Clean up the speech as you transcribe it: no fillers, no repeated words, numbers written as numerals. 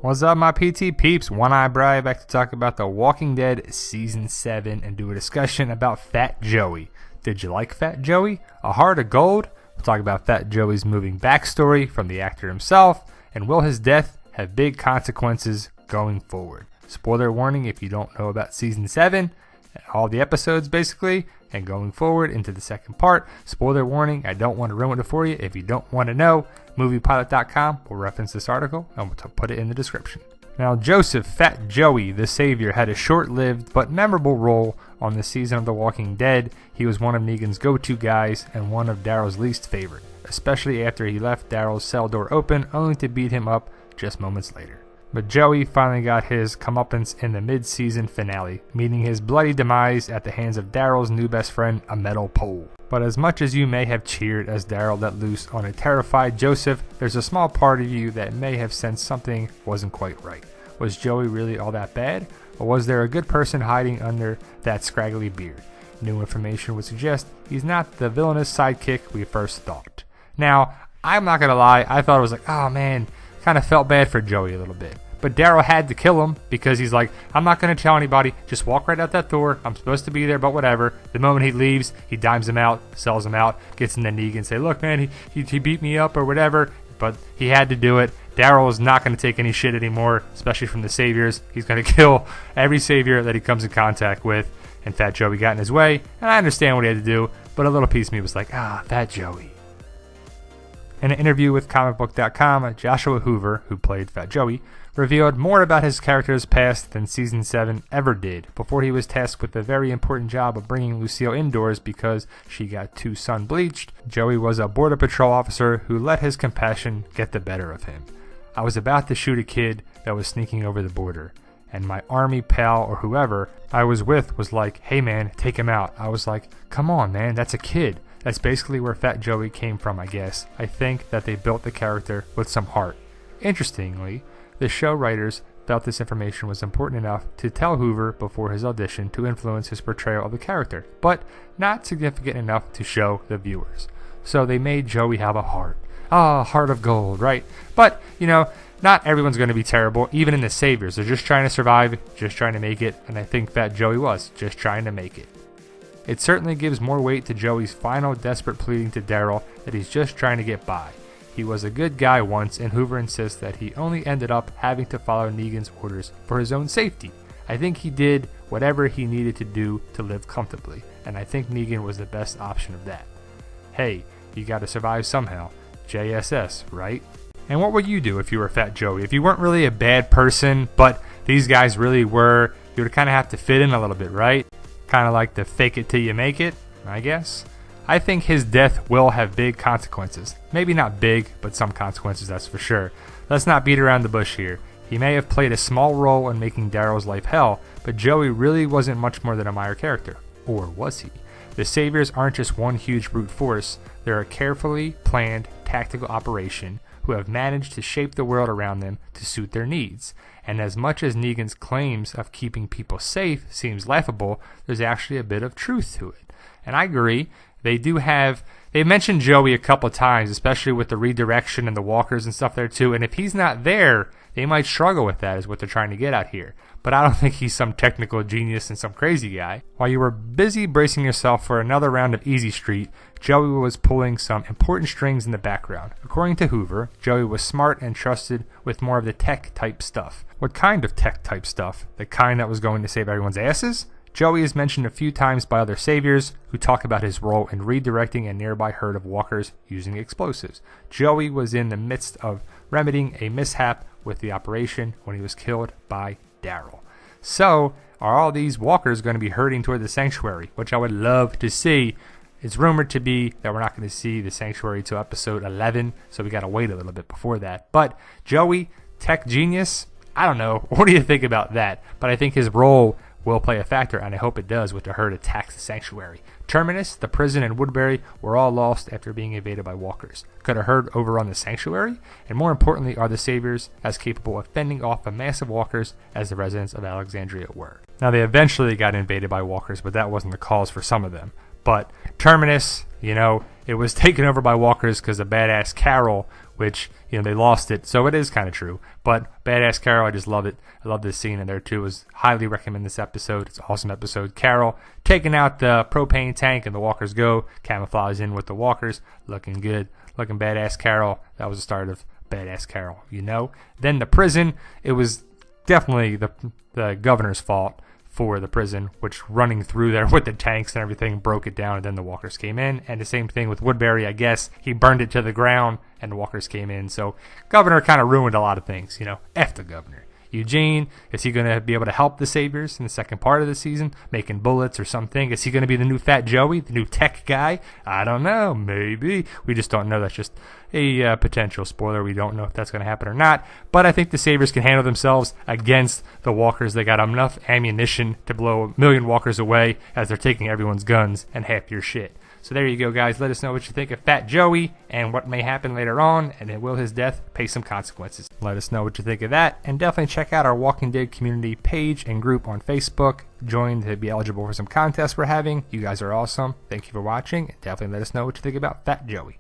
What's up, my PT peeps? One Eye Bri back to talk about The Walking Dead Season 7 and do a discussion about Fat Joey. Did you like Fat Joey? A Heart of Gold? We'll talk about Fat Joey's moving backstory from the actor himself, and will his death have big consequences going forward? Spoiler warning if you don't know about Season 7, all the episodes basically, and going forward into the second part. Spoiler warning, I don't want to ruin it for you. If you don't want to know, MOVIEPILOT.com will reference this article and we'll put it in the description. Now, Joseph Fat Joey, the Savior, had a short-lived but memorable role on the season of The Walking Dead. He was one of Negan's go-to guys and one of Daryl's least favorite, especially after he left Daryl's cell door open only to beat him up just moments later. But Joey finally got his comeuppance in the mid-season finale, meeting his bloody demise at the hands of Daryl's new best friend, a metal pole. But as much as you may have cheered as Daryl let loose on a terrified Joseph, there's a small part of you that may have sensed something wasn't quite right. Was Joey really all that bad? Or was there a good person hiding under that scraggly beard? New information would suggest he's not the villainous sidekick we first thought. Now, I'm not gonna lie, I thought it was like, oh man, kind of felt bad for Joey a little bit. But Daryl had to kill him because he's like, I'm not going to tell anybody. Just walk right out that door. I'm supposed to be there, but whatever. The moment he leaves, he dimes him out, sells him out, gets in the Negan and say, look, man, he beat me up or whatever. But he had to do it. Daryl is not going to take any shit anymore, especially from the Saviors. He's going to kill every Savior that he comes in contact with. And Fat Joey got in his way. And I understand what he had to do. But a little piece of me was like, Fat Joey. In an interview with comicbook.com, Joshua Hoover, who played Fat Joey, revealed more about his character's past than Season 7 ever did before he was tasked with the very important job of bringing Lucille indoors because she got too sun-bleached. Joey was a Border Patrol officer who let his compassion get the better of him. I was about to shoot a kid that was sneaking over the border, and my army pal or whoever I was with was like, hey man, take him out. I was like, come on man, that's a kid. That's basically where Fat Joey came from, I guess. I think that they built the character with some heart. Interestingly, the show writers felt this information was important enough to tell Hoover before his audition to influence his portrayal of the character, but not significant enough to show the viewers. So they made Joey have a heart. Heart of gold, right? But, not everyone's going to be terrible, even in the Saviors. They're just trying to survive, just trying to make it, and I think Fat Joey was just trying to make it. It certainly gives more weight to Joey's final desperate pleading to Daryl that he's just trying to get by. He was a good guy once, and Hoover insists that he only ended up having to follow Negan's orders for his own safety. I think he did whatever he needed to do to live comfortably, and I think Negan was the best option of that. Hey, you gotta survive somehow. JSS, right? And what would you do if you were Fat Joey? If you weren't really a bad person, but these guys really were, you would kind of have to fit in a little bit, right? Kind of like the fake it till you make it, I guess. I think his death will have big consequences. Maybe not big, but some consequences, that's for sure. Let's not beat around the bush here. He may have played a small role in making Daryl's life hell, but Joey really wasn't much more than a minor character. Or was he? The Saviors aren't just one huge brute force. They're a carefully planned tactical operation who have managed to shape the world around them to suit their needs. And as much as Negan's claims of keeping people safe seems laughable, there's actually a bit of truth to it. And I agree, they mentioned Joey a couple times, especially with the redirection and the walkers and stuff there too, and if he's not there, they might struggle with that is what they're trying to get out here. But I don't think he's some technical genius and some crazy guy. While you were busy bracing yourself for another round of Easy Street, Joey was pulling some important strings in the background. According to Hoover, Joey was smart and trusted with more of the tech-type stuff. What kind of tech-type stuff? The kind that was going to save everyone's asses? Joey is mentioned a few times by other Saviors who talk about his role in redirecting a nearby herd of walkers using explosives. Joey was in the midst of remedying a mishap with the operation when he was killed by Daryl. So, are all these walkers going to be herding toward the sanctuary, which I would love to see? It's rumored to be that we're not going to see the sanctuary till episode 11, so we got to wait a little bit before that. But Joey, tech genius, I don't know. What do you think about that? But I think his role will play a factor, and I hope it does with the herd attacks the sanctuary. Terminus, the prison, and Woodbury were all lost after being invaded by walkers. Could a herd overrun the sanctuary? And more importantly, are the Saviors as capable of fending off a mass of walkers as the residents of Alexandria were? Now, they eventually got invaded by walkers, but that wasn't the cause for some of them. But Terminus, it was taken over by walkers because a badass Carol which, they lost it, so it is kind of true. But Badass Carol, I just love it. I love this scene in there too. Highly recommend this episode. It's an awesome episode. Carol taking out the propane tank and the walkers go. Camouflage in with the walkers. Looking good. Looking badass Carol. That was the start of Badass Carol, Then the prison, it was definitely the governor's fault for the prison, which running through there with the tanks and everything broke it down, and then the walkers came in. And the same thing with Woodbury, I guess. He burned it to the ground, and the walkers came in. So governor kind of ruined a lot of things, F the governor. Eugene, is he going to be able to help the Saviors in the second part of the season, making bullets or something? Is he going to be the new Fat Joey, the new tech guy? I don't know. Maybe. We just don't know. That's just a potential spoiler. We don't know if that's going to happen or not. But I think the Saviors can handle themselves against the walkers. They got enough ammunition to blow 1 million walkers away as they're taking everyone's guns and half your shit. So there you go, guys. Let us know what you think of Fat Joey and what may happen later on, and will his death pay some consequences? Let us know what you think of that, and definitely check out our Walking Dead community page and group on Facebook. Join to be eligible for some contests we're having. You guys are awesome. Thank you for watching, and definitely let us know what you think about Fat Joey.